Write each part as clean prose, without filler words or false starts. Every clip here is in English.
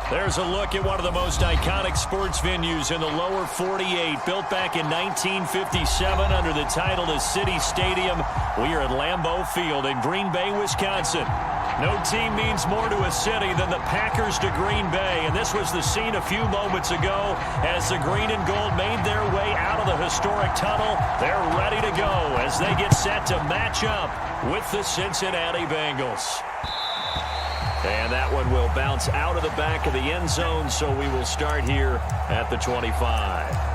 There's a look at one of the most iconic sports venues in the lower 48, built back in 1957 under the title of City Stadium. We are at Lambeau Field in Green Bay, Wisconsin. No team means more to a city than the Packers to Green Bay, and this was the scene a few moments ago as the green and gold made their way out of the historic tunnel. They're ready to go as they get set to match up with the Cincinnati Bengals. And that one will bounce out of the back of the end zone, so we will start here at the 25.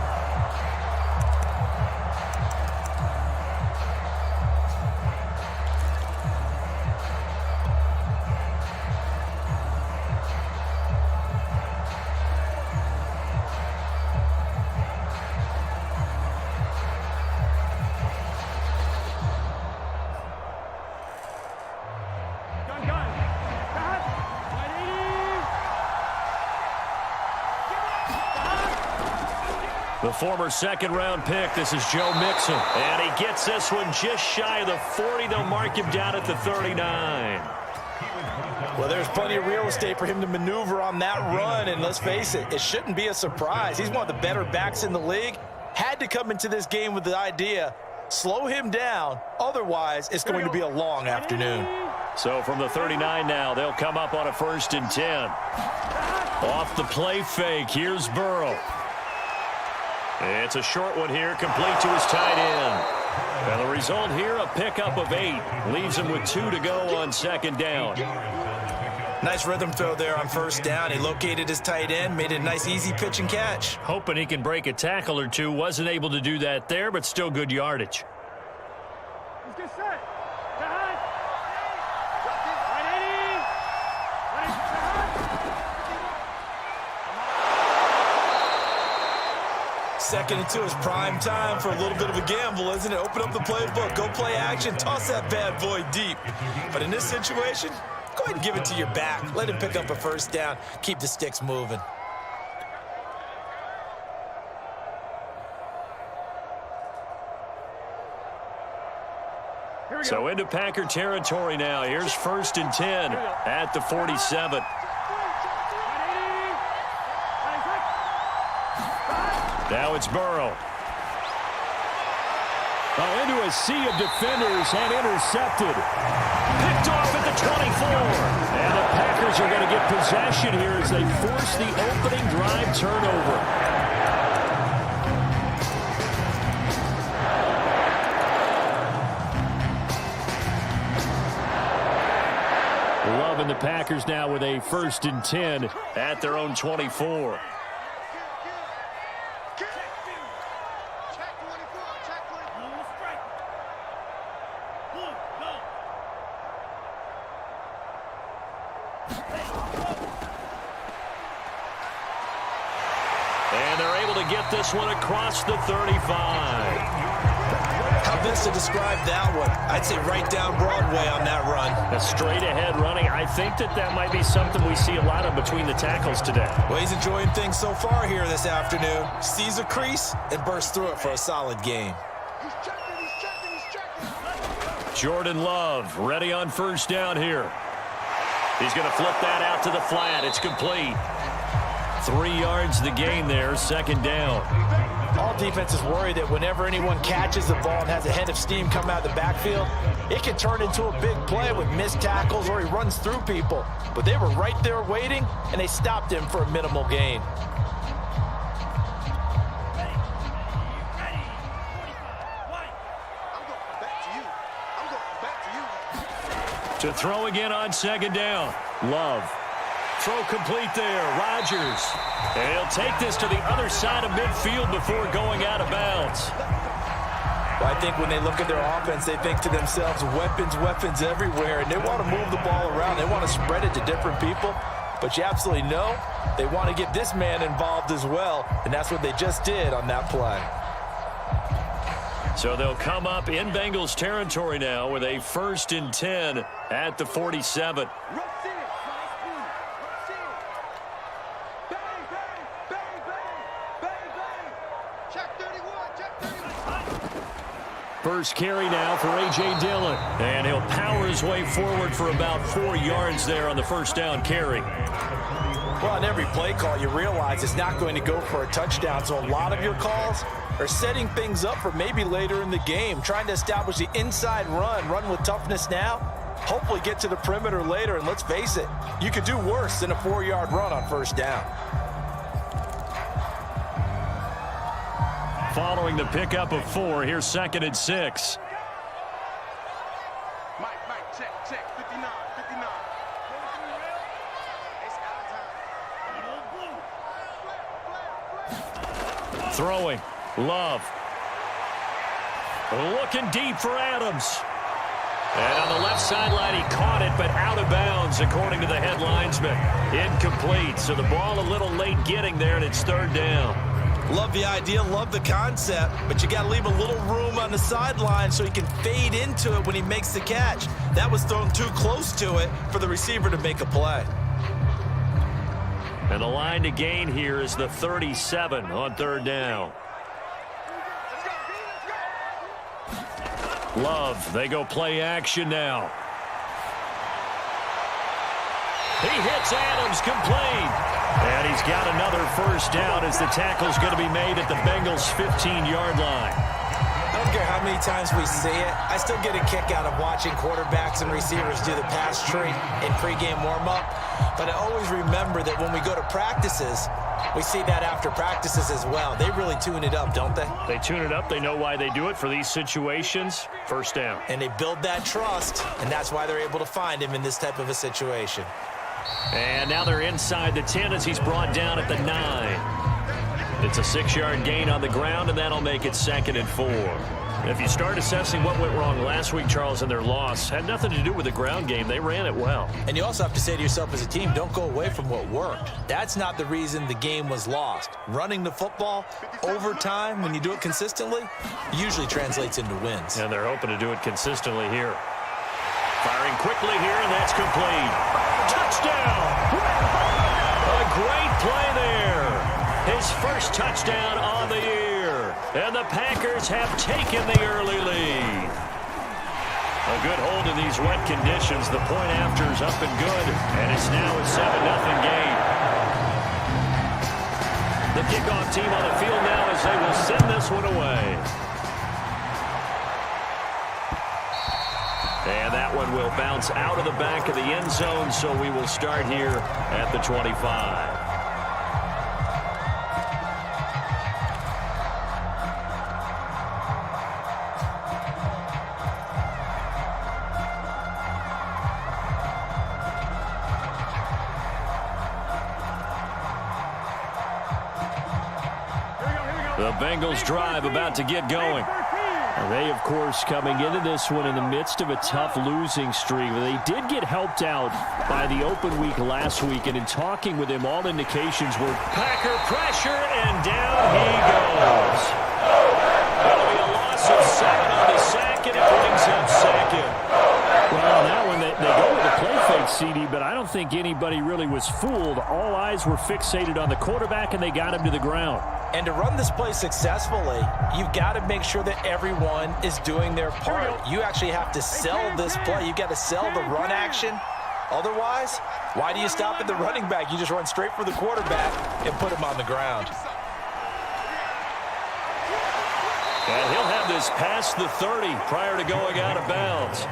The former second-round pick, this is Joe Mixon. And he gets this one just shy of the 40. They'll mark him down at the 39. Well, there's plenty of real estate for him to maneuver on that run, and let's face it, it shouldn't be a surprise. He's one of the better backs in the league. Had to come into this game with the idea, slow him down, otherwise it's going to be a long afternoon. So from the 39 now, they'll come up on a 1st and 10. Off the play fake, here's Burrow. It's a short one here, complete to his tight end. And the result here, a pickup of 8. Leaves him with 2 to go on 2nd down. Nice rhythm throw there on 1st down. He located his tight end, made it a nice easy pitch and catch. Hoping he can break a tackle or two. Wasn't able to do that there, but still good yardage. Let's get set. Second and 2 is prime time for a little bit of a gamble, isn't it? Open up the playbook, go play action, toss that bad boy deep. But in this situation, go ahead and give it to your back. Let him pick up a 1st down, keep the sticks moving. So into Packer territory now. Here's 1st and 10 at the 47. Now it's Burrow. Oh, into a sea of defenders and intercepted. Picked off at the 24. And the Packers are going to get possession here as they force the opening drive turnover. Loving the Packers now with a 1st and 10 at their own 24. And they're able to get this one across the 35. How best to describe that one? I'd say right down Broadway on that run. A straight-ahead running. I think that might be something we see a lot of between the tackles today. Well, he's enjoying things so far here this afternoon. Sees a crease and bursts through it for a solid game. Jordan Love ready on 1st down here. He's going to flip that out to the flat. It's complete. 3 yards the gain there, 2nd down. All defenses worry that whenever anyone catches the ball and has a head of steam come out of the backfield, it can turn into a big play with missed tackles or he runs through people. But they were right there waiting, and they stopped him for a minimal gain. To throw again on 2nd down. Love. Throw complete there. Rodgers. And he'll take this to the other side of midfield before going out of bounds. Well, I think when they look at their offense, they think to themselves, weapons everywhere, and they want to move the ball around. They want to spread it to different people. But you absolutely know they want to get this man involved as well, and that's what they just did on that play. So they'll come up in Bengals territory now with a 1st and 10 at the 47. First carry now for A.J. Dillon. And he'll power his way forward for about 4 yards there on the 1st down carry. Well, on every play call, you realize it's not going to go for a touchdown, so a lot of your calls are setting things up for maybe later in the game, trying to establish the inside run with toughness now, hopefully get to the perimeter later, and let's face it, you could do worse than a 4-yard run on first down. Following the pickup of 4, here's 2nd and 6. Mike, check, 59. Throwing. Love. Looking deep for Adams. And on the left sideline, he caught it, but out of bounds, according to the head linesman. Incomplete, so the ball a little late getting there, and it's 3rd down. Love the idea, love the concept, but you got to leave a little room on the sideline so he can fade into it when he makes the catch. That was thrown too close to it for the receiver to make a play. And the line to gain here is the 37 on 3rd down. Love, they go play action now. He hits Adams, complete. And he's got another first down as the tackle's going to be made at the Bengals' 15-yard line. I don't care how many times we see it. I still get a kick out of watching quarterbacks and receivers do the pass tree in pregame warm-up. But I always remember that when we go to practices, we see that after practices as well. They really tune it up, don't they? They tune it up. They know why they do it for these situations. First down. And they build that trust, and that's why they're able to find him in this type of a situation. And now they're inside the 10 as he's brought down at the 9. It's a 6-yard gain on the ground, and that'll make it 2nd and 4. If you start assessing what went wrong last week, Charles, in their loss, had nothing to do with the ground game. They ran it well. And you also have to say to yourself as a team, don't go away from what worked. That's not the reason the game was lost. Running the football over time, when you do it consistently, usually translates into wins. And they're hoping to do it consistently here. Firing quickly here, and that's complete. Touchdown! A great play there. His first touchdown on the year. And the Packers have taken the early lead. A good hold in these wet conditions. The point after is up and good. And it's now a 7-0 game. The kickoff team on the field now as they will send this one away. And that one will bounce out of the back of the end zone, so we will start here at the 25. The Bengals drive about to get going. They, of course, coming into this one in the midst of a tough losing streak. They did get helped out by the open week last week, and in talking with him, all indications were Packer pressure, and down he goes. That'll be a loss of 7 on the sack, and it brings up 2nd. Well, on that one, they go with the play fake, CD, but I don't think anybody really was fooled. All eyes were fixated on the quarterback, and they got him to the ground. And to run this play successfully, you've got to make sure that everyone is doing their part. You actually have to sell this play. You've got to sell the run action. Otherwise, why do you stop at the running back? You just run straight for the quarterback and put him on the ground. And he'll have this past the 30 prior to going out of bounds.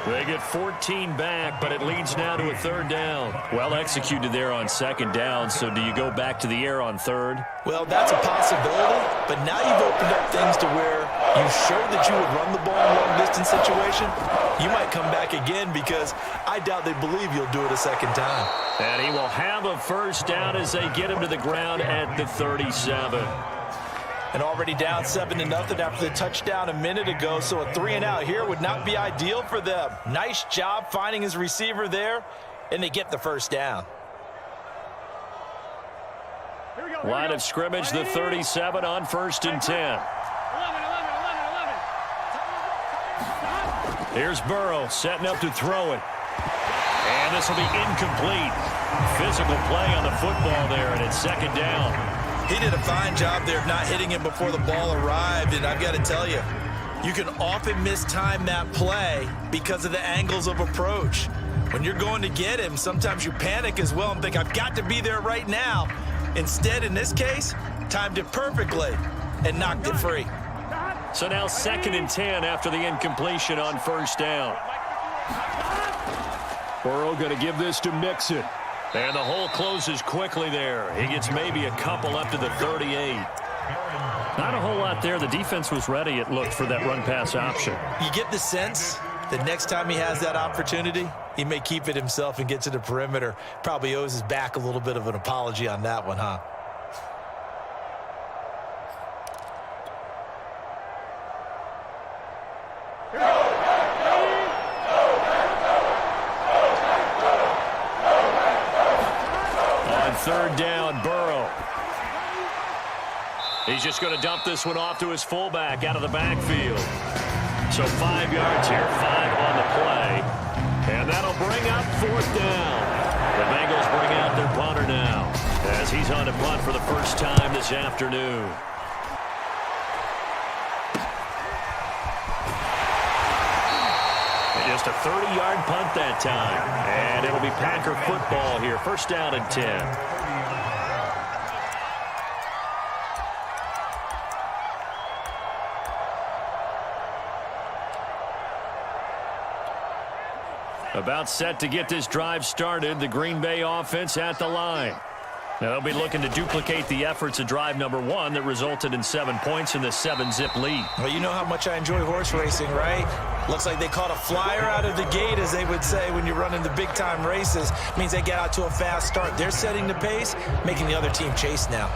They get 14 back, but it leads now to a 3rd down. Well executed there on 2nd down, so do you go back to the air on 3rd? Well, that's a possibility, but now you've opened up things to where you showed that you would run the ball in a long-distance situation. You might come back again because I doubt they believe you'll do it a 2nd time. And he will have a first down as they get him to the ground at the 37. And already down 7-0 after the touchdown a minute ago, so a 3-and-out here would not be ideal for them. Nice job finding his receiver there, and they get the first down. Line of scrimmage, the 37 on 1st and 10. Here's Burrow setting up to throw it. And this will be incomplete. Physical play on the football there, and it's 2nd down. He did a fine job there of not hitting him before the ball arrived, and I've got to tell you, you can often mistime that play because of the angles of approach. When you're going to get him, sometimes you panic as well and think, I've got to be there right now. Instead, in this case, timed it perfectly and knocked it free. So now 2nd and 10 after the incompletion on 1st down. Burrow going to give this to Mixon. And the hole closes quickly there. He gets maybe a couple up to the 38. Not a whole lot there. The defense was ready, it looked, for that run-pass option. You get the sense that next time he has that opportunity, he may keep it himself and get to the perimeter. Probably owes his back a little bit of an apology on that one, huh? On 3rd down, Burrow. He's just going to dump this one off to his fullback out of the backfield. So 5 yards here, 5 on the play. And that'll bring up 4th down. The Bengals bring out their punter now as he's on to punt for the first time this afternoon. And just a 30-yard punt that time. And it'll be Packer football here. 1st down and 10. About set to get this drive started. The Green Bay offense at the line. Now they'll be looking to duplicate the efforts of drive number 1 that resulted in 7 points in the 7-zip lead. Well, you know how much I enjoy horse racing, right? Looks like they caught a flyer out of the gate, as they would say when you're running the big-time races. Means they get out to a fast start. They're setting the pace, making the other team chase now.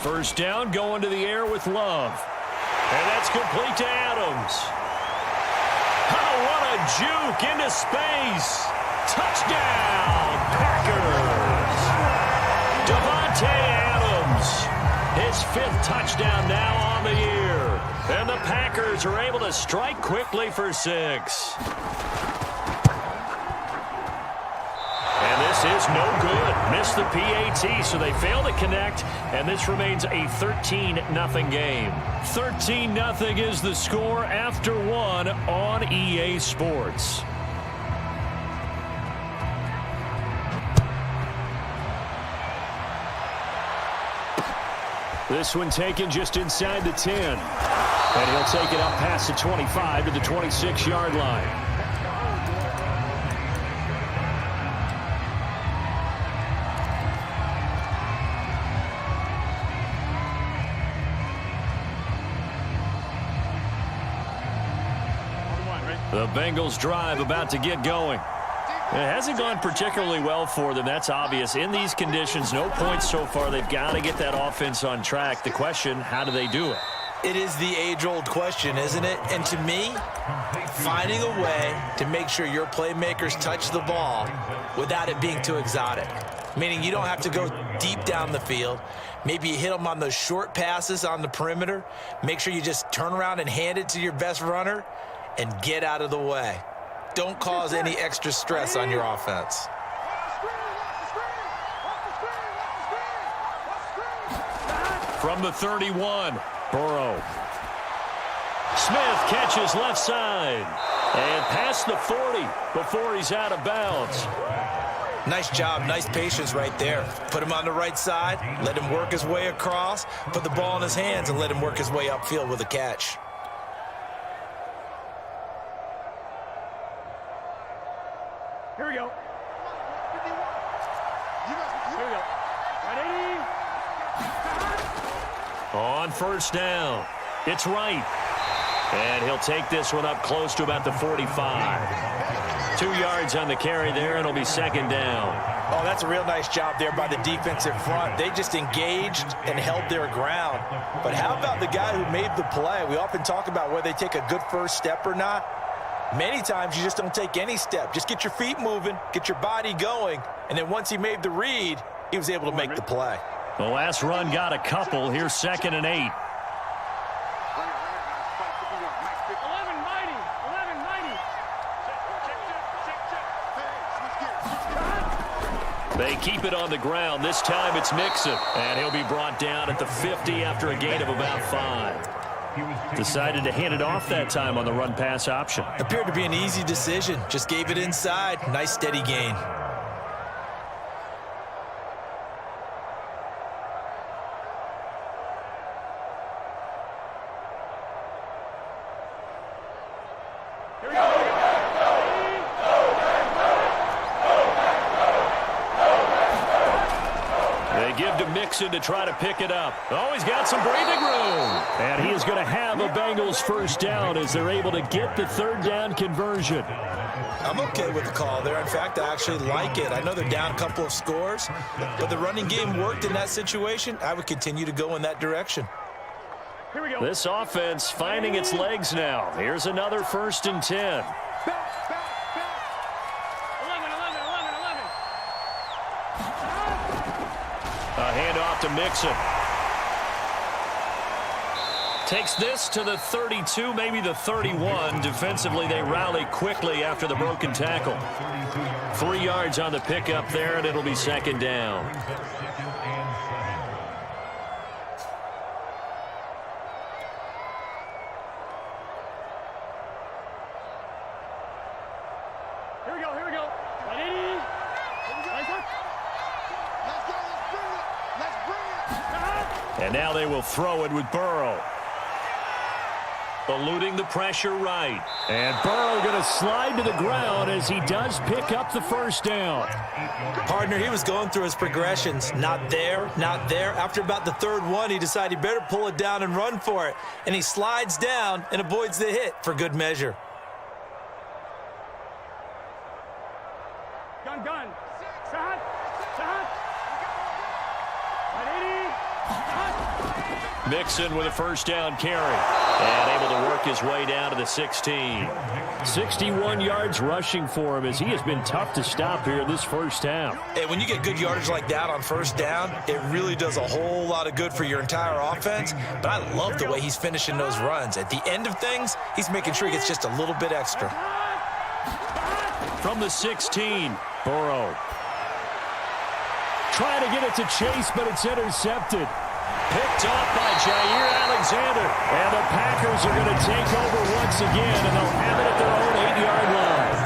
First down, going to the air with Love. And that's complete to Adams. Oh, what a juke into space. Touchdown, Packers. Devontae Adams, his 5th touchdown now on the year. And the Packers are able to strike quickly for 6. This is no good. Missed the PAT, so they fail to connect, and this remains a 13-0 game. 13-0 is the score after 1 on EA Sports. This one taken just inside the 10. And he'll take it up past the 25 to the 26-yard line. The Bengals drive about to get going. It hasn't gone particularly well for them. That's obvious. In these conditions, no points so far. They've got to get that offense on track. The question, how do they do it? It is the age-old question, isn't it? And to me, finding a way to make sure your playmakers touch the ball without it being too exotic. Meaning you don't have to go deep down the field. Maybe you hit them on those short passes on the perimeter. Make sure you just turn around and hand it to your best runner and get out of the way. Don't cause any extra stress on your offense. From the 31, Burrow. Smith catches left side and past the 40 before he's out of bounds. Nice job, nice patience right there. Put him on the right side, let him work his way across, put the ball in his hands and let him work his way upfield with a catch. Here we go. Here we go. Ready? On 1st down, it's Wright. And he'll take this one up close to about the 45. 2 yards on the carry there, and it'll be 2nd down. Oh, that's a real nice job there by the defensive front. They just engaged and held their ground. But how about the guy who made the play? We often talk about whether they take a good first step or not. Many times you just don't take any step. Just get your feet moving, get your body going, and then once he made the read, he was able to make the play. The last run got a couple. Here's 2nd and 8. They keep it on the ground. This time it's Mixon. And he'll be brought down at the 50 after a gain of about 5. Decided to hand it off that time on the run-pass option. Appeared to be an easy decision. Just gave it inside. Nice steady gain. Mixon to try to pick it up. Oh, he's got some breathing room. And he is going to have a Bengals first down as they're able to get the third down conversion. I'm okay with the call there. In fact, I actually like it. I know they're down a couple of scores, but the running game worked in that situation. I would continue to go in that direction. Here we go. This offense finding its legs now. Here's another 1st and 10. A handoff to Mixon. Takes this to the 32, maybe the 31. Defensively, they rally quickly after the broken tackle. 3 yards on the pickup there, and it'll be 2nd down. Here we go, here we go. 180. And now they will throw it with Burrow. Eluding the pressure right. And Burrow going to slide to the ground as he does pick up the first down. Partner, he was going through his progressions. Not there, not there. After about the 3rd one, he decided he better pull it down and run for it. And he slides down and avoids the hit for good measure. Gun. Side. 180. Mixon with a first down carry. And able to work his way down to the 16. 61 yards rushing for him as he has been tough to stop here in this first half. Hey, when you get good yardage like that on first down, it really does a whole lot of good for your entire offense. But I love the way he's finishing those runs. At the end of things, he's making sure he gets just a little bit extra. From the 16, Burrow. Trying to get it to Chase, but it's intercepted. Picked off by Jair Alexander. And the Packers are going to take over once again, and they'll have it at their own 8-yard line.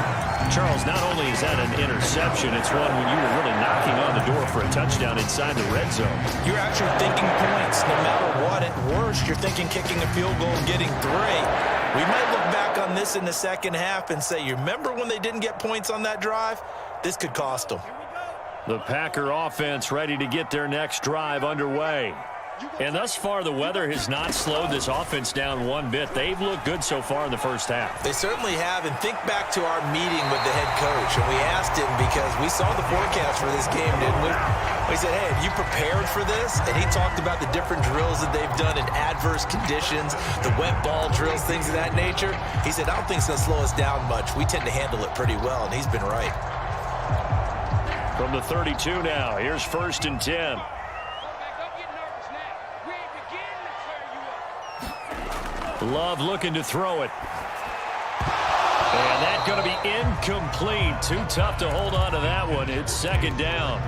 Charles, not only is that an interception, it's one when you were really knocking on the door for a touchdown inside the red zone. You're actually thinking points. No matter what, at worst, you're thinking kicking a field goal and getting 3. We might look back on this in the second half and say, you remember when they didn't get points on that drive? This could cost them. The Packer offense ready to get their next drive underway. And thus far, the weather has not slowed this offense down one bit. They've looked good so far in the first half. They certainly have. And think back to our meeting with the head coach. And we asked him because we saw the forecast for this game, didn't we? We said, hey, have you prepared for this? And he talked about the different drills that they've done in adverse conditions, the wet ball drills, things of that nature. He said, I don't think it's going to slow us down much. We tend to handle it pretty well, and he's been right. From the 32 now, here's 1st and 10. Love looking to throw it. And that's going to be incomplete. Too tough to hold on to that one. It's 2nd down.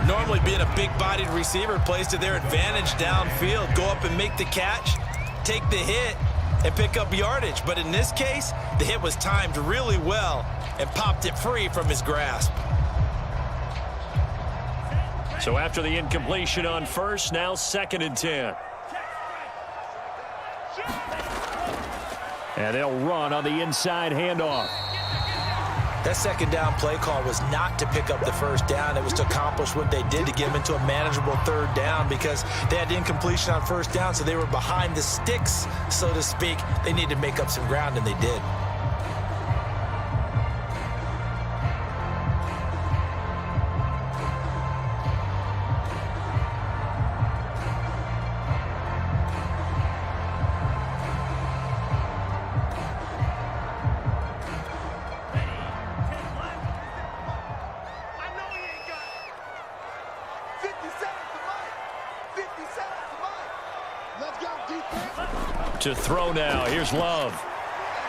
Normally being a big-bodied receiver plays to their advantage downfield. Go up and make the catch, take the hit, and pick up yardage. But in this case, the hit was timed really well and popped it free from his grasp. So after the incompletion on first, now 2nd and 10. And they'll run on the inside handoff. That 2nd down play call was not to pick up the first down. It was to accomplish what they did to get them into a manageable 3rd down because they had the incompletion on first down, so they were behind the sticks, so to speak. They needed to make up some ground, and they did. To throw now. Here's Love.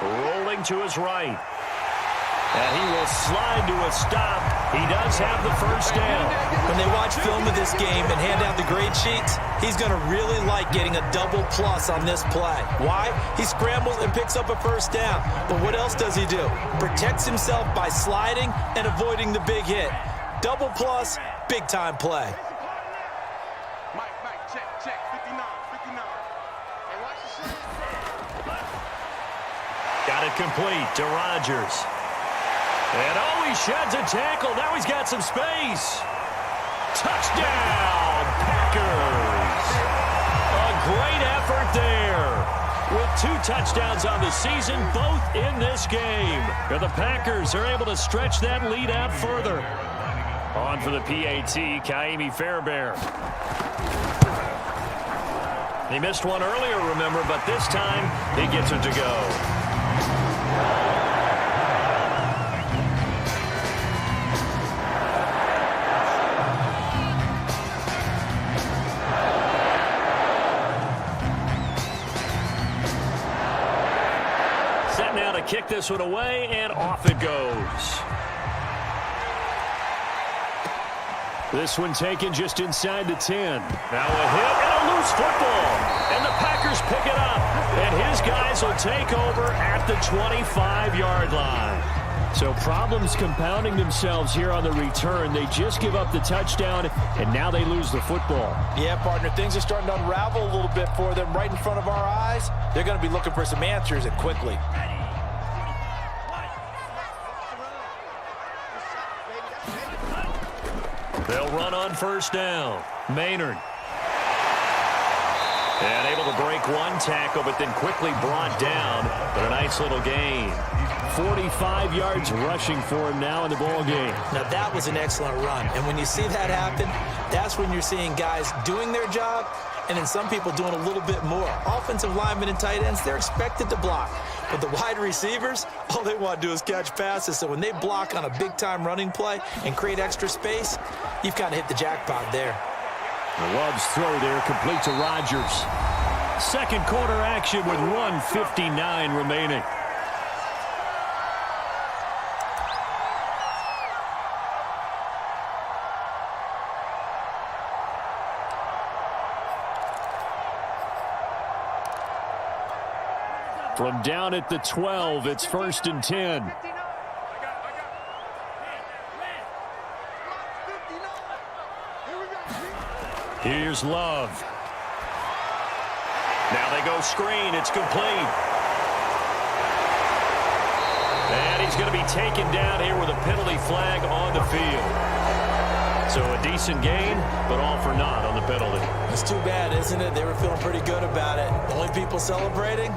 Rolling to his right. And he will slide to a stop He does have the first down. When they watch film of this game and hand out the grade sheets, he's going to really like getting a double plus on this play. Why? He scrambles and picks up a first down. But what else does he do? Protects himself by sliding and avoiding the big hit. Double plus, big-time play. Mike, check, 59. Hey, watch the shot. Got it complete to Rodgers. And oh, he sheds a tackle. Now he's got some space. Touchdown, Packers. A great effort there. With 2 touchdowns on the season, both in this game. And the Packers are able to stretch that lead out further. On for the PAT, Kaimi Fairbairn. He missed one earlier, remember, but this time he gets it to go. Set now to kick this one away, and off it goes. This one taken just inside the 10. Now a hit and a loose football. And the Packers pick it up. And his guys will take over at the 25-yard line. So problems compounding themselves here on the return. They just give up the touchdown, and now they lose the football. Yeah, partner, things are starting to unravel a little bit for them right in front of our eyes. They're going to be looking for some answers, and quickly. They'll run on first down. Maynard. And able to break one tackle, but then quickly brought down. But a nice little gain. 45 yards rushing for him now in the ball game. Now, that was an excellent run. And when you see that happen, that's when you're seeing guys doing their job and then some people doing a little bit more. Offensive linemen and tight ends, they're expected to block. But the wide receivers, all they want to do is catch passes. So when they block on a big-time running play and create extra space, you've kind of hit the jackpot there. Love's throw there, complete to Rodgers. Second quarter action with 1:59 remaining. From down at the 12, it's 1st and 10. Here's Love. Now they go screen. It's complete. And he's going to be taken down here with a penalty flag on the field. So a decent gain, but all for naught on the penalty. It's too bad, isn't it? They were feeling pretty good about it. The only people celebrating,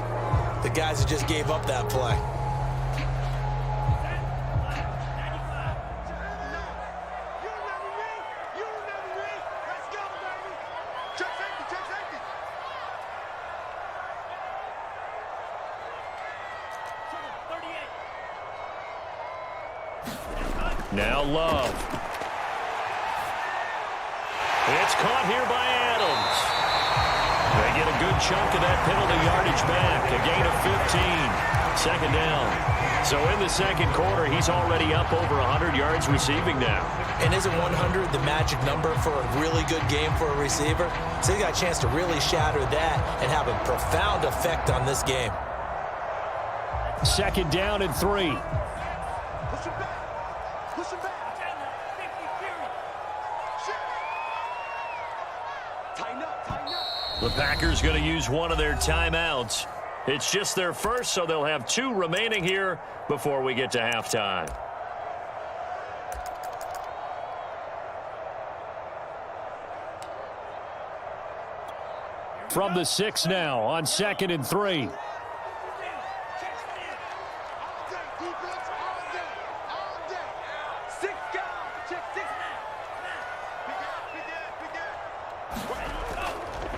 the guys who just gave up that play. Now Love. It's caught here by Adams. They get a good chunk of that penalty yardage back. A gain of 15. Second down. So in the second quarter, he's already up over 100 yards receiving now. And isn't 100 the magic number for a really good game for a receiver? So they got a chance to really shatter that and have a profound effect on this game. Second down and 3. The Packers going to use one of their timeouts. It's just their first, so they'll have 2 remaining here before we get to halftime. From the 6 now on 2nd and 3.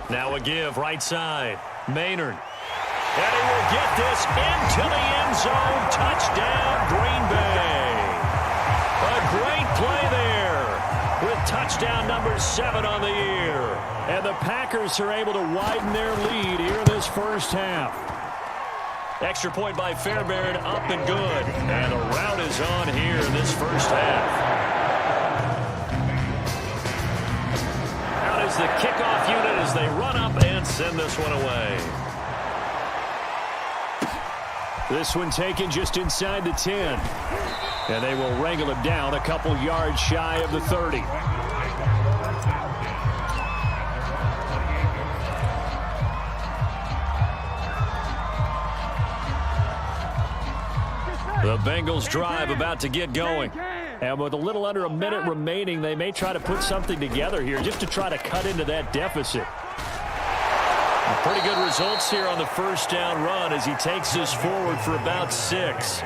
Now a give right side. Maynard. And he will get this into the end zone. Touchdown, Green Bay. A great play there with touchdown number 7 on the year. And the Packers are able to widen their lead here in this first half. Extra point by Fairbairn, up and good. And the rout is on here in this first half. is the kickoff unit as they run up and send this one away. This one taken just inside the 10. And they will wrangle him down a couple yards shy of the 30. The Bengals drive about to get going. And with a little under a minute remaining, they may try to put something together here just to try to cut into that deficit. Pretty good results here on the first down run as he takes this forward for about 6.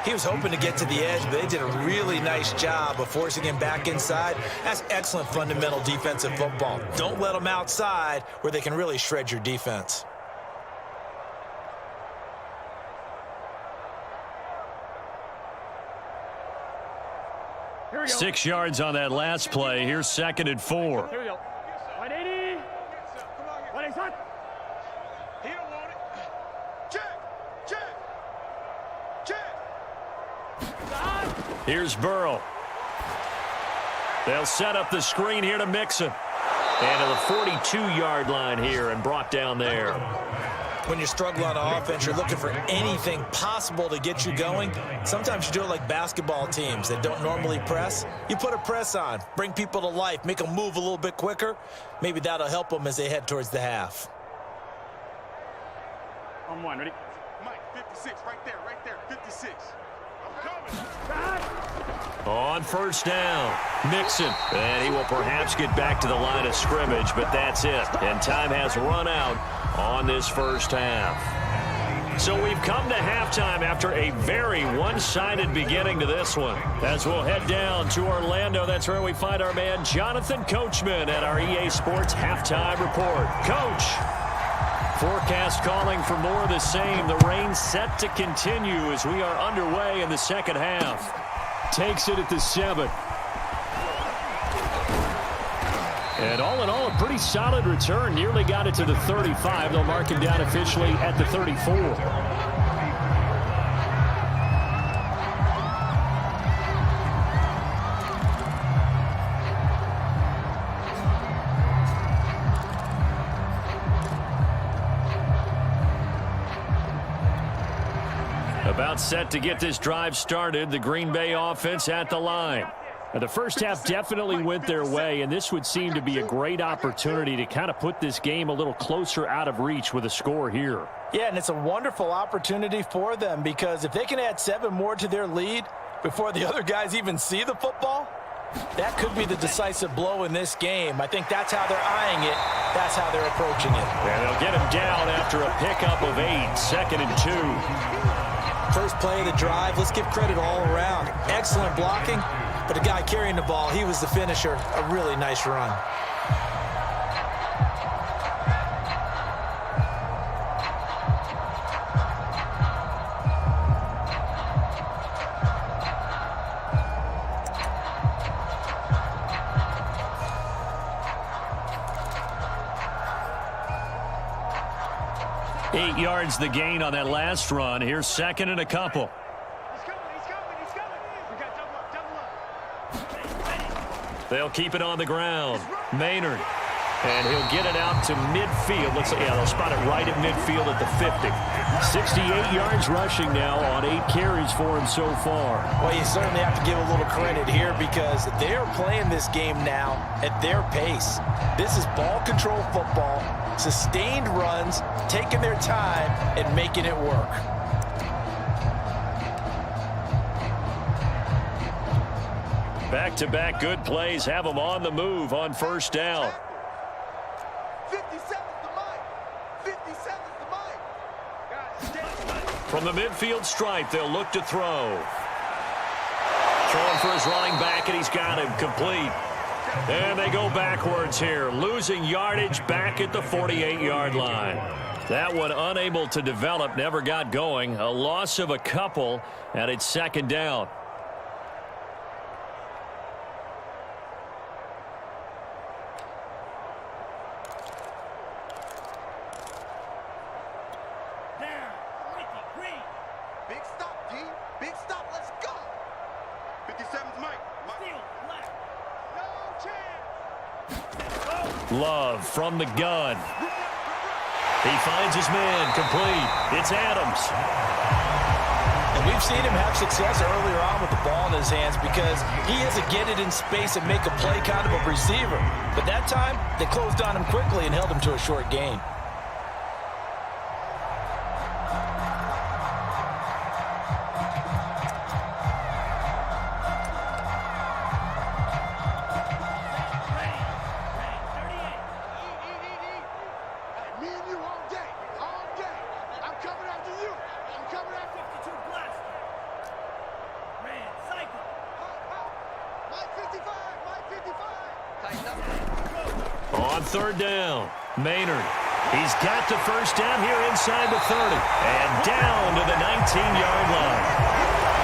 He was hoping to get to the edge, but they did a really nice job of forcing him back inside. That's excellent fundamental defensive football. Don't let them outside where they can really shred your defense. Here we go. 6 yards on that last play. Here's 2nd and 4. Here we go. 180. 180. He don't want it. Check. Here's Burrow. They'll set up the screen here to Mixon. And to the 42-yard line here and brought down there. When you're struggling on offense, you're looking for anything possible to get you going. Sometimes you do it like basketball teams that don't normally press. You put a press on, bring people to life, make them move a little bit quicker. Maybe that'll help them as they head towards the half. On one, ready? Mike, 56, right there, 56. I'm coming. On first down, Mixon. And he will perhaps get back to the line of scrimmage, but that's it. And time has run out on this first half. So we've come to halftime after a very one-sided beginning to this one. As we'll head down to Orlando, that's where we find our man Jonathan Coachman at our EA Sports Halftime Report. Coach, forecast calling for more of the same. The rain set to continue as we are underway in the second half. Takes it at the 7. And all in all, a pretty solid return. Nearly got it to the 35. They'll mark him down officially at the 34. About set to get this drive started. The Green Bay offense at the line. Now, the first half definitely went their way, and this would seem to be a great opportunity to kind of put this game a little closer out of reach with a score here. Yeah, and it's a wonderful opportunity for them because if they can add 7 more to their lead before the other guys even see the football, that could be the decisive blow in this game. I think that's how they're eyeing it. That's how they're approaching it. And they'll get him down after a pickup of 8, 2nd and 2. First play of the drive, let's give credit all around. Excellent blocking, but the guy carrying the ball, he was the finisher. A really nice run. Eight yards the gain on that last run. Here's 2nd and a couple. He's coming. We got double up. They'll keep it on the ground. Maynard. And he'll get it out to midfield. Looks like, yeah, they'll spot it right at midfield at the 50. 68 yards rushing now on 8 carries for him so far. Well, you certainly have to give a little credit here because they're playing this game now at their pace. This is ball control football, sustained runs, taking their time and making it work. Back-to-back good plays have them on the move on first down. 57's the mic. 57's the mic. From the midfield stripe, they'll look to throw. Throwing for his running back, and he's got him complete. And they go backwards here, losing yardage back at the 48-yard line. That one unable to develop, never got going. A loss of a couple, and it's 2nd down. Big stop, D. Big stop. Let's go. 57's Mike. No chance. Love from the gun. He finds his man complete. It's Adams. And we've seen him have success earlier on with the ball in his hands because he is a get it in space and make a play kind of a receiver. But that time, they closed on him quickly and held him to a short gain. On third down, Maynard. He's got the first down here inside the 30. And down to the 19-yard line.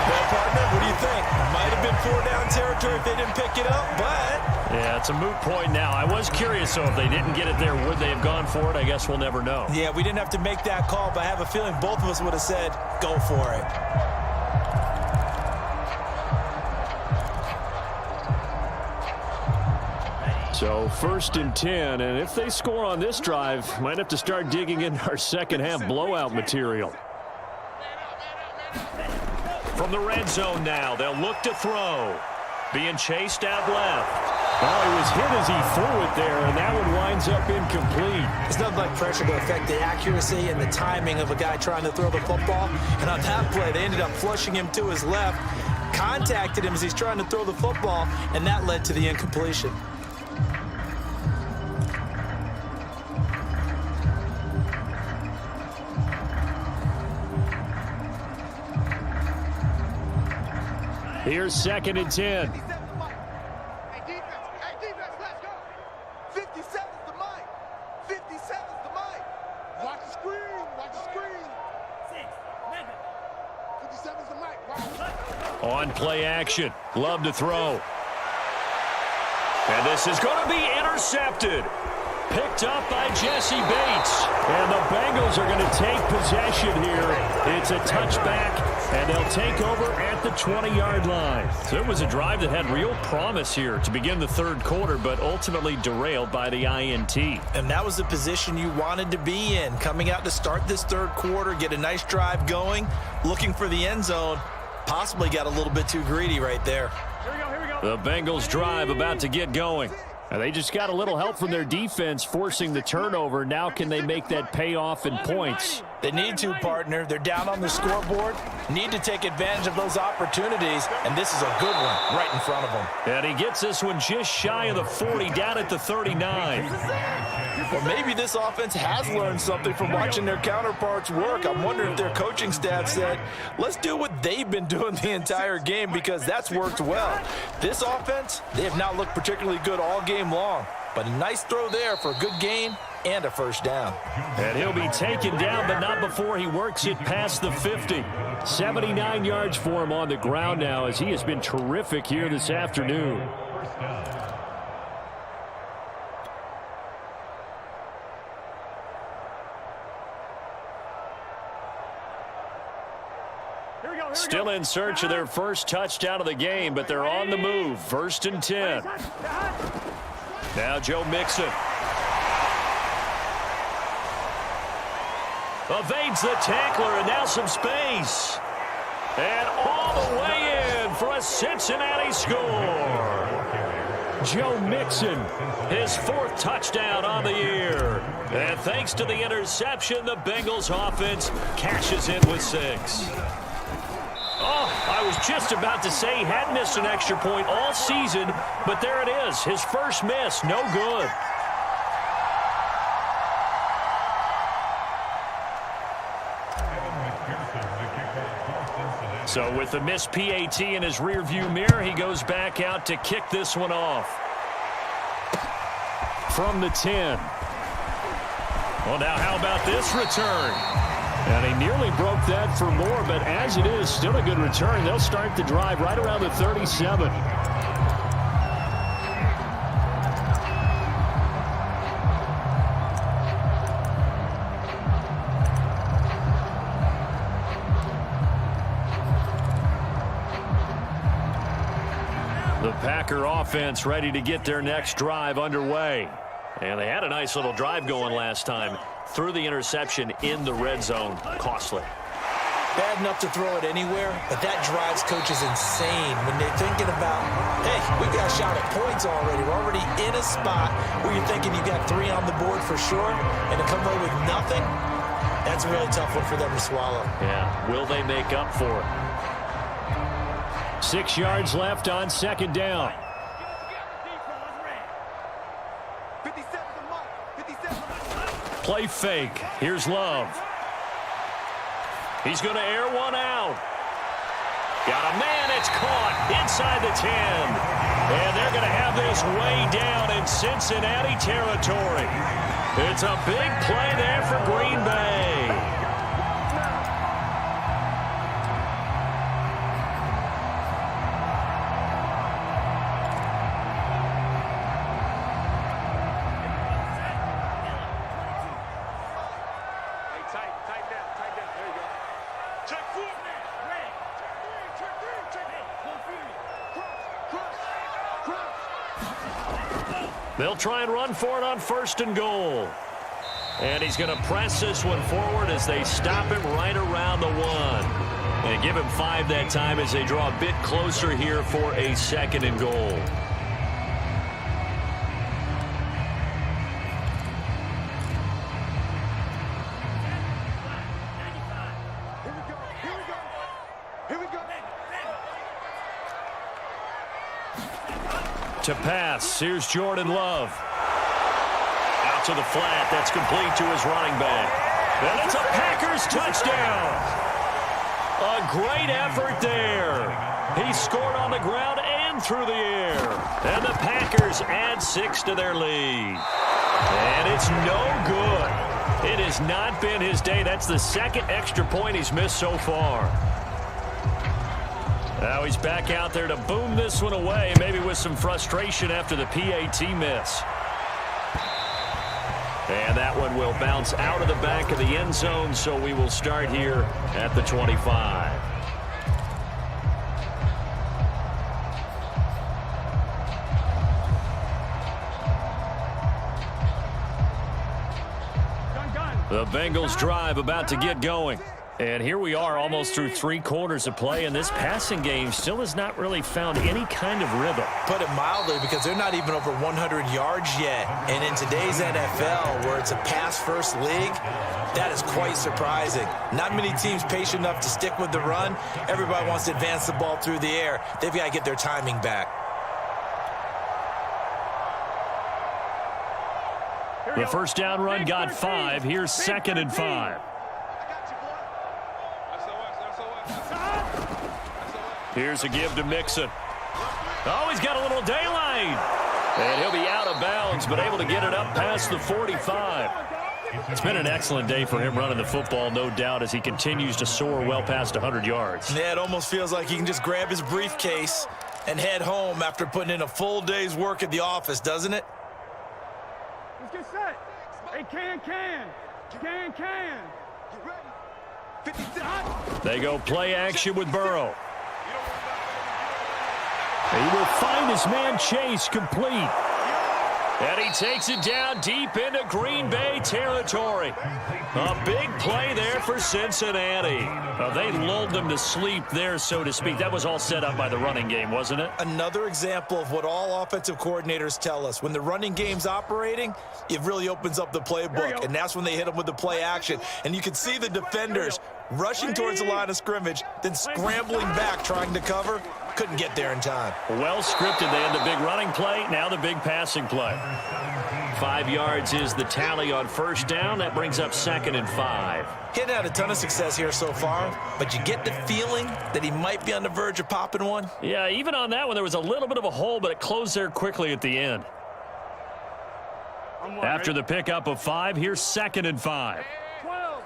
Well, partner, what do you think? Might have been 4-down territory if they didn't pick it up, but... Yeah, it's a moot point now. I was curious, so if they didn't get it there, would they have gone for it? I guess we'll never know. Yeah, we didn't have to make that call, but I have a feeling both of us would have said, go for it. So 1st and 10, and if they score on this drive, might have to start digging into our second half blowout material. From the red zone now, they'll look to throw. Being chased out left. Oh, he was hit as he threw it there, and that one winds up incomplete. It's nothing like pressure to affect the accuracy and the timing of a guy trying to throw the football. And on that play, they ended up flushing him to his left, contacted him as he's trying to throw the football, and that led to the incompletion. Here's 2nd and 10. Hey, defense, let's go. 57's the mic. 57's the mic. Watch the screen. 57's the mic. On play action. Love to throw. And this is going to be intercepted. Picked up by Jesse Bates. And the Bengals are going to take possession here. It's a touchback, and they'll take over at the 20-yard line. So it was a drive that had real promise here to begin the third quarter, but ultimately derailed by the INT. And that was the position you wanted to be in, coming out to start this third quarter, get a nice drive going, looking for the end zone. Possibly got a little bit too greedy right there. Here we go. The Bengals drive about to get going. And they just got a little help from their defense forcing the turnover. Now can they make that pay off in points? They need to, partner. They're down on the scoreboard. Need to take advantage of those opportunities, and this is a good one right in front of them. And he gets this one just shy of the 40, down at the 39. Or maybe this offense has learned something from watching their counterparts work. I'm wondering if their coaching staff said, let's do what they've been doing the entire game because that's worked well. This offense, they have not looked particularly good all game long, but a nice throw there for a good gain and a first down. And he'll be taken down, but not before he works it past the 50. 79 yards for him on the ground now as he has been terrific here this afternoon. Still in search of their first touchdown of the game, but they're on the move. 1st and 10. Now Joe Mixon. Evades the tackler, and now some space. And all the way in for a Cincinnati score. Joe Mixon, his 4th touchdown on the year. And thanks to the interception, the Bengals offense cashes in with 6. Oh, I was just about to say he had missed an extra point all season, but there it is, his first miss, no good. So with the missed PAT in his rearview mirror, he goes back out to kick this one off. From the 10. Well, now how about this return? And he nearly broke that for more, but as it is, still a good return. They'll start the drive right around the 37. The Packer offense ready to get their next drive underway. And they had a nice little drive going last time. Threw the interception in the red zone. Costly. Bad enough to throw it anywhere, but that drives coaches insane when they're thinking about, hey, we got a shot at points already. We're already in a spot where you're thinking you got 3 on the board for sure, and to come away with nothing, that's a really tough one for them to swallow. Yeah, will they make up for it? 6 yards left on second down. 57 the mark. 57. Play fake. Here's Love. He's going to air one out. Got a man. It's caught inside the 10. And they're going to have this way down in Cincinnati territory. It's a big play there for Green Bay. Tight down. There you go. Check 4. Cross. They'll try and run for it on 1st and goal. And he's going to press this one forward as they stop him right around the 1. And give him 5 that time as they draw a bit closer here for a 2nd and goal. To pass, here's Jordan Love. Out to the flat, that's complete to his running back. And it's a Packers touchdown. A great effort there. He scored on the ground and through the air. And the Packers add 6 to their lead. And it's no good. It has not been his day. That's the 2nd extra point he's missed so far. Now he's back out there to boom this one away, maybe with some frustration after the PAT miss. And that one will bounce out of the back of the end zone, so we will start here at the 25. The Bengals drive about to get going. And here we are almost through 3 quarters of play, and this passing game still has not really found any kind of rhythm. Put it mildly, because they're not even over 100 yards yet. And in today's NFL, where it's a pass-first league, that is quite surprising. Not many teams patient enough to stick with the run. Everybody wants to advance the ball through the air. They've got to get their timing back. The first down run got 5. Here's 2nd and 5. Here's a give to Mixon. Oh, he's got a little daylight. And he'll be out of bounds, but able to get it up past the 45. It's been an excellent day for him running the football, no doubt, as he continues to soar well past 100 yards. Yeah, it almost feels like he can just grab his briefcase and head home after putting in a full day's work at the office, doesn't it? Let's get set. Hey, can. Get ready. They go play action with Burrow. He will find his man Chase complete. And he takes it down deep into Green Bay territory. A big play there for Cincinnati. They lulled them to sleep there, so to speak. That was all set up by the running game, wasn't it? Another example of what all offensive coordinators tell us. When the running game's operating, it really opens up the playbook. And that's when they hit them with the play action. And you can see the defenders rushing towards the line of scrimmage, then scrambling back trying to cover. Couldn't get there in time. Well scripted. They had the big running play, now the big passing play. 5 yards is the tally on first down. That brings up 2nd and 5. He hadn't had a ton of success here so far, but you get the feeling that he might be on the verge of popping one. Yeah, even on that one, there was a little bit of a hole, but it closed there quickly at the end. After the pickup of 5, here's 2nd and 5. 12.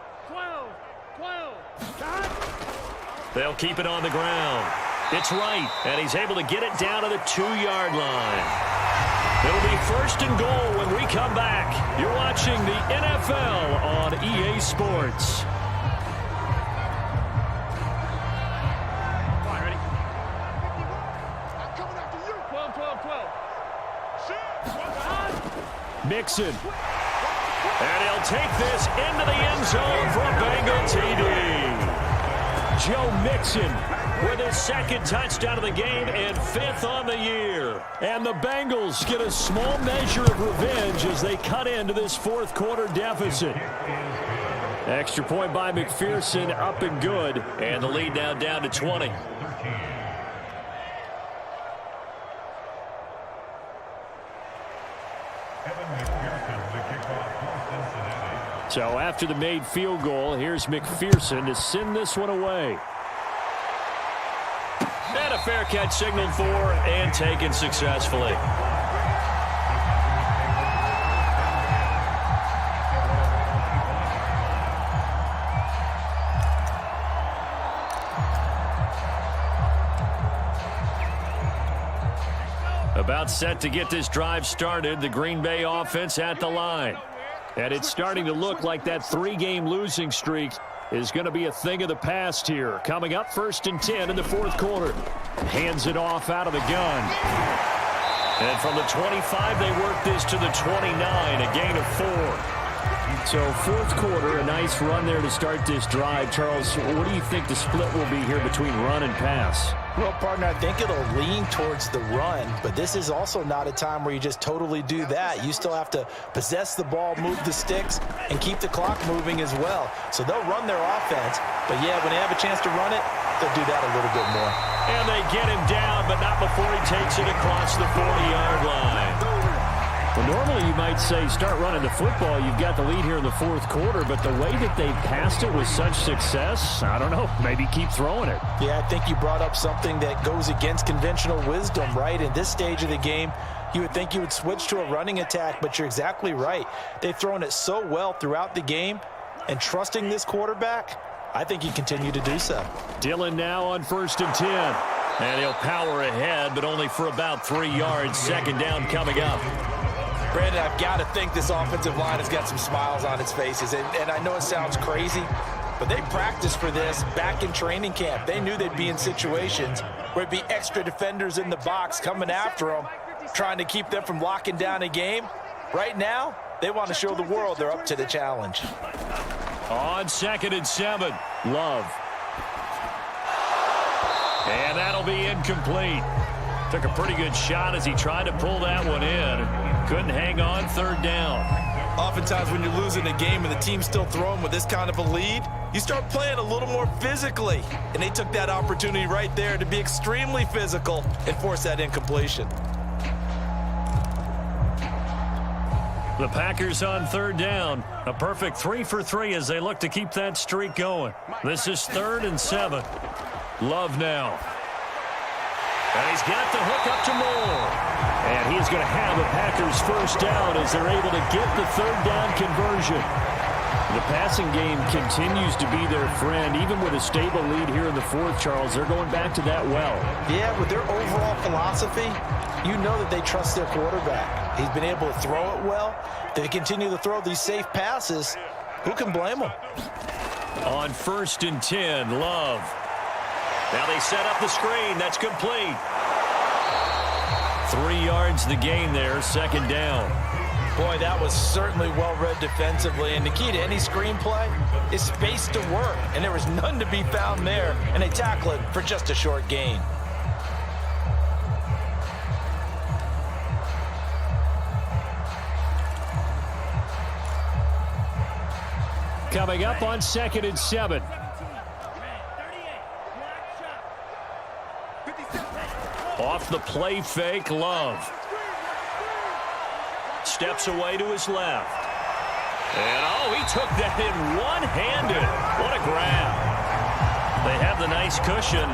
They'll keep it on the ground. It's right, and he's able to get it down to the 2-yard line. It'll be 1st and goal when we come back. You're watching the NFL on EA Sports. Come on, ready? I'm coming after you. 12. Mixon. And he'll take this into the end zone for a Bengal TD. Joe Mixon with his second touchdown of the game and 5th on the year. And the Bengals get a small measure of revenge as they cut into this 4th quarter deficit. Extra point by McPherson, up and good. And the lead now down to 20. So after the made field goal, here's McPherson to send this one away. And a fair catch signaled for and taken successfully. About set to get this drive started, the Green Bay offense at the line. And it's starting to look like that 3-game losing streak is going to be a thing of the past here. Coming up 1st and 10 in the 4th quarter. Hands it off out of the gun. And from the 25, they work this to the 29, a gain of 4. So 4th quarter, a nice run there to start this drive. Charles, what do you think the split will be here between run and pass? Well, partner, I think it'll lean towards the run, but this is also not a time where you just totally do that. You still have to possess the ball, move the sticks, and keep the clock moving as well. So they'll run their offense, but yeah, when they have a chance to run it, they'll do that a little bit more. And they get him down, but not before he takes it across the 40-yard line. Well, normally you might say start running the football. You've got the lead here in the 4th quarter, but the way that they've passed it with such success, I don't know, maybe keep throwing it. Yeah, I think you brought up something that goes against conventional wisdom, right? In this stage of the game, you would think you would switch to a running attack, but you're exactly right. They've thrown it so well throughout the game, and trusting this quarterback, I think you continue to do so. Dillon now on 1st and 10. And he'll power ahead, but only for about 3 yards. 2nd down coming up. Brandon, I've got to think this offensive line has got some smiles on its faces. And I know it sounds crazy, but they practiced for this back in training camp. They knew they'd be in situations where it'd be extra defenders in the box coming after them, trying to keep them from locking down a game. Right now, they want to show the world they're up to the challenge. On 2nd and 7, Love. And that'll be incomplete. Took a pretty good shot as he tried to pull that one in. Couldn't hang on 3rd down. Oftentimes when you're losing a game and the team's still throwing with this kind of a lead, you start playing a little more physically. And they took that opportunity right there to be extremely physical and force that incompletion. The Packers on 3rd down. A perfect 3 for 3 as they look to keep that streak going. This is 3rd and 7. Love now. And he's got the hook up to Moore. And he's going to have a Packers 1st down as they're able to get the 3rd down conversion. The passing game continues to be their friend. Even with a stable lead here in the 4th, Charles, they're going back to that well. Yeah, with their overall philosophy, you know that they trust their quarterback. He's been able to throw it well. They continue to throw these safe passes. Who can blame them? On 1st and 10, Love. Now they set up the screen. That's complete. 3 yards the gain there, 2nd down. Boy, that was certainly well-read defensively. And the key to any screenplay is space to work. And there was none to be found there. And they tackle it for just a short gain. Coming up on 2nd and 7. Off the play fake, Love. Steps away to his left. And, oh, he took that in one-handed. What a grab. They have the nice cushion.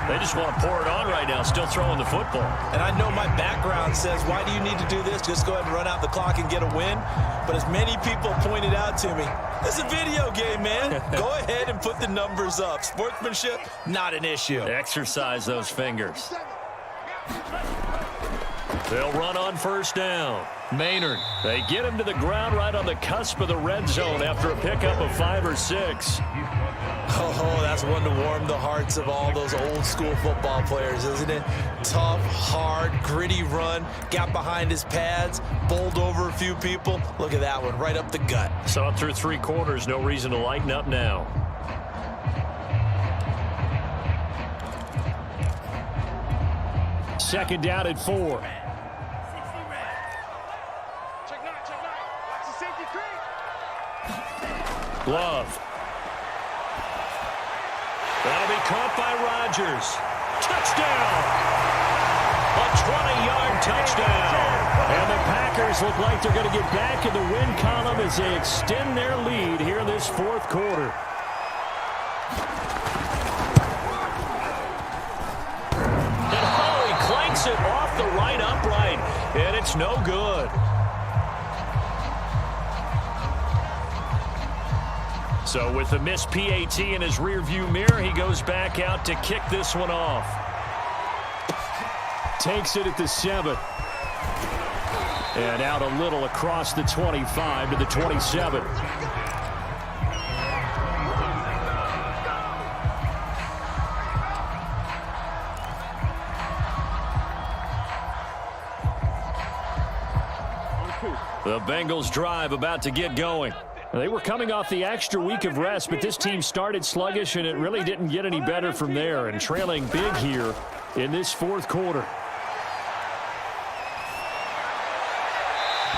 They just want to pour it on right now, still throwing the football. And I know my background says, why do you need to do this? Just go ahead and run out the clock and get a win. But as many people pointed out to me, it's a video game, man. Go ahead and put the numbers up. Sportsmanship, not an issue. Exercise those fingers. They'll run on first down. Maynard, they get him to the ground right on the cusp of the red zone after a pickup of 5 or 6. Oh, that's one to warm the hearts of all those old school football players, isn't it? Tough, hard, gritty run, got behind his pads, bowled over a few people. Look at that one, right up the gut. So up through 3 quarters, no reason to lighten up now. Second down at 4. Love. That'll be caught by Rodgers. Touchdown! A 20-yard touchdown. And the Packers look like they're going to get back in the win column as they extend their lead here in this fourth quarter. And Howie clanks it off the right upright, and it's no good. So with the missed PAT in his rearview mirror, he goes back out to kick this one off. Takes it at the 7. And out a little across the 25 to the 27. The Bengals drive about to get going. They were coming off the extra week of rest, but this team started sluggish, and it really didn't get any better from there, and trailing big here in this fourth quarter.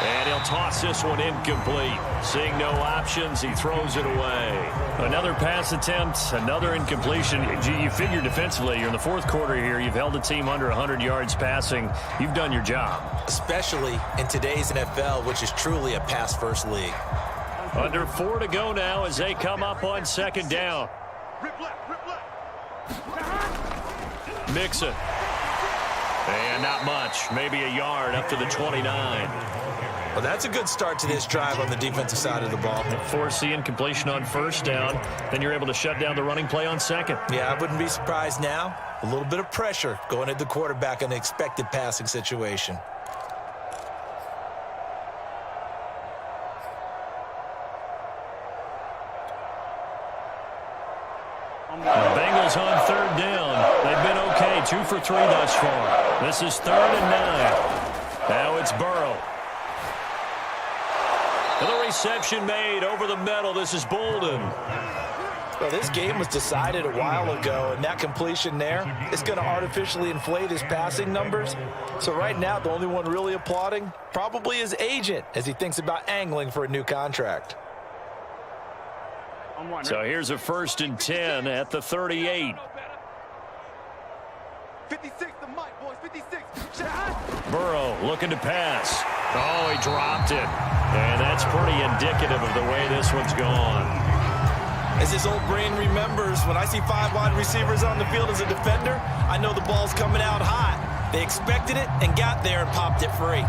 And he'll toss this one incomplete. Seeing no options, he throws it away. Another pass attempt, another incompletion. You figure defensively, you're in the fourth quarter here. You've held the team under 100 yards passing. You've done your job. Especially in today's NFL, which is truly a pass-first league. Under 4 to go now as they come up on second down. Mixon. And not much. Maybe a yard up to the 29. Well, that's a good start to this drive on the defensive side of the ball. Force the incompletion on first down. Then you're able to shut down the running play on second. Yeah, I wouldn't be surprised now. A little bit of pressure going at the quarterback in an expected passing situation. The Bengals on third down. They've been okay, 2 for 3 thus far. This is 3rd and 9. Now it's Burrow. And the reception made over the middle. This is Bolden. Well, this game was decided a while ago, and that completion there is going to artificially inflate his passing numbers. So right now, the only one really applauding probably his agent as he thinks about angling for a new contract. So here's a 1st and 10 at the 38. 56, the mic, boys, 56. Burrow looking to pass. Oh, he dropped it. And that's pretty indicative of the way this one's gone. As his old brain remembers, when I see 5 wide receivers on the field as a defender, I know the ball's coming out hot. They expected it and got there and popped it free.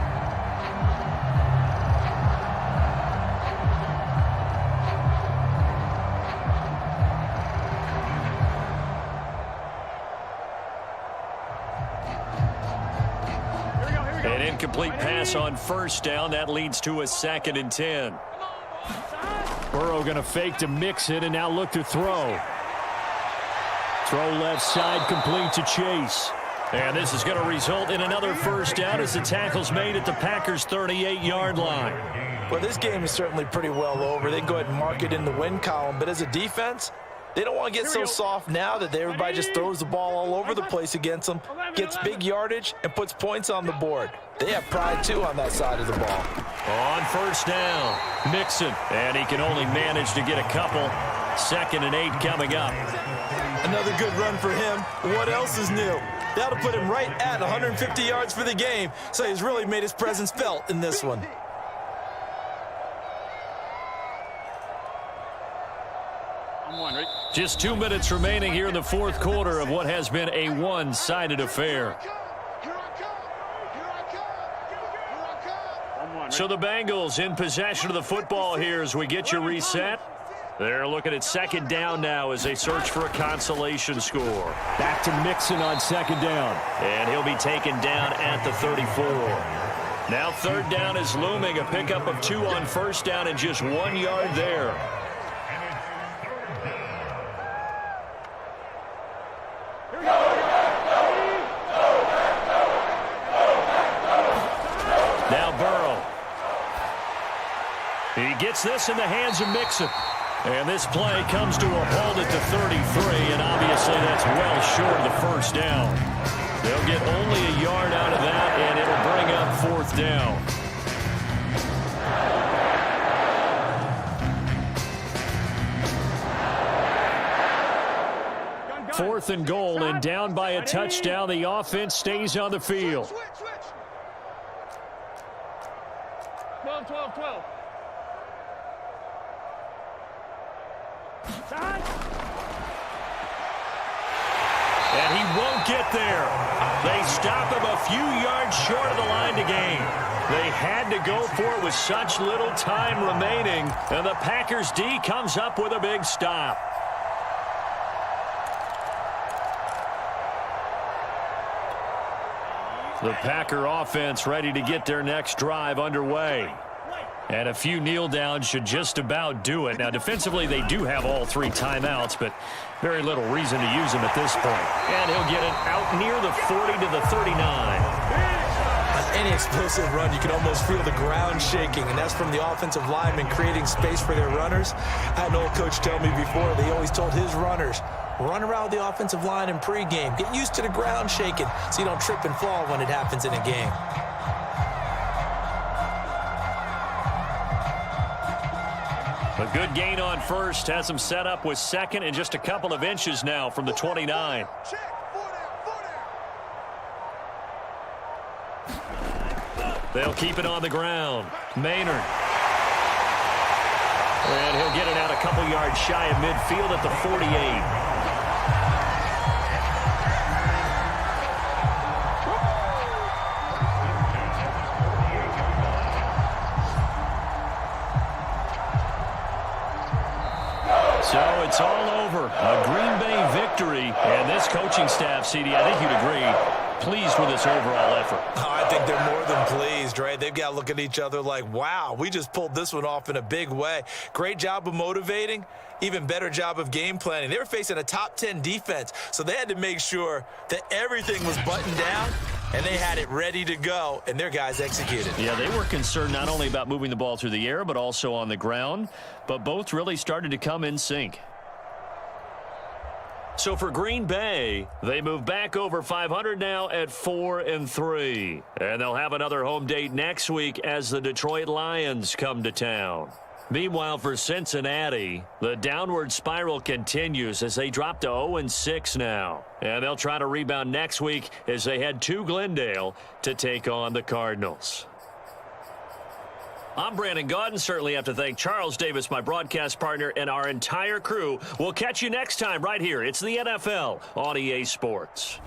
An incomplete pass on first down. That leads to a 2nd and 10. Burrow going to fake to Mixon and now look to throw. Throw left side complete to Chase. And this is going to result in another first down as the tackle's made at the Packers' 38-yard line. Well, this game is certainly pretty well over. They can go ahead and mark it in the win column. But as a defense, they don't want to get so soft now that everybody just throws the ball all over the place against them, gets big yardage, and puts points on the board. They have pride, too, on that side of the ball. On first down, Mixon. And he can only manage to get a couple. 2nd and 8 coming up. Another good run for him. What else is new? That'll put him right at 150 yards for the game. So he's really made his presence felt in this one. Just 2 minutes remaining here in the fourth quarter of what has been a one-sided affair. So the Bengals in possession of the football here as we get you reset. They're looking at second down now as they search for a consolation score. Back to Mixon on second down. And he'll be taken down at the 34. Now third down is looming. A pickup of 2 on first down and just 1 yard there. Now Burrow. He gets this in the hands of Mixon. And this play comes to a halt at the 33, and obviously that's well short of the first down. They'll get only a yard out of that, and it'll bring up fourth down. Fourth and goal, and down by a touchdown. The offense stays on the field. 12. And he won't get there. They stop him a few yards short of the line to gain. They had to go for it with such little time remaining, and the Packers D comes up with a big stop. The Packer offense ready to get their next drive underway. And a few kneel downs should just about do it. Now, defensively, they do have all 3 timeouts, but very little reason to use them at this point. And he'll get it out near the 40 to the 39. On any explosive run, you can almost feel the ground shaking, and that's from the offensive linemen creating space for their runners. I had an old coach tell me before, they always told his runners, run around the offensive line in pregame. Get used to the ground shaking so you don't trip and fall when it happens in a game. A good gain on first has them set up with second and just a couple of inches now from the 29. They'll keep it on the ground. Maynard. And he'll get it out a couple yards shy of midfield at the 48. So it's all over. A Green Bay victory. And this coaching staff, CD, I think you'd agree, pleased with this overall effort. Oh, I think they're more than pleased, right? They've got to look at each other like, wow, we just pulled this one off in a big way. Great job of motivating. Even better job of game planning. They were facing a top 10 defense, so they had to make sure that everything was buttoned down, and they had it ready to go, and their guys executed. Yeah, they were concerned not only about moving the ball through the air, but also on the ground, but both really started to come in sync. So for Green Bay, they move back over 500 now at 4-3. And they'll have another home date next week as the Detroit Lions come to town. Meanwhile, for Cincinnati, the downward spiral continues as they drop to 0-6 now. And they'll try to rebound next week as they head to Glendale to take on the Cardinals. I'm Brandon Gaudin. Certainly have to thank Charles Davis, my broadcast partner, and our entire crew. We'll catch you next time right here. It's the NFL on EA Sports.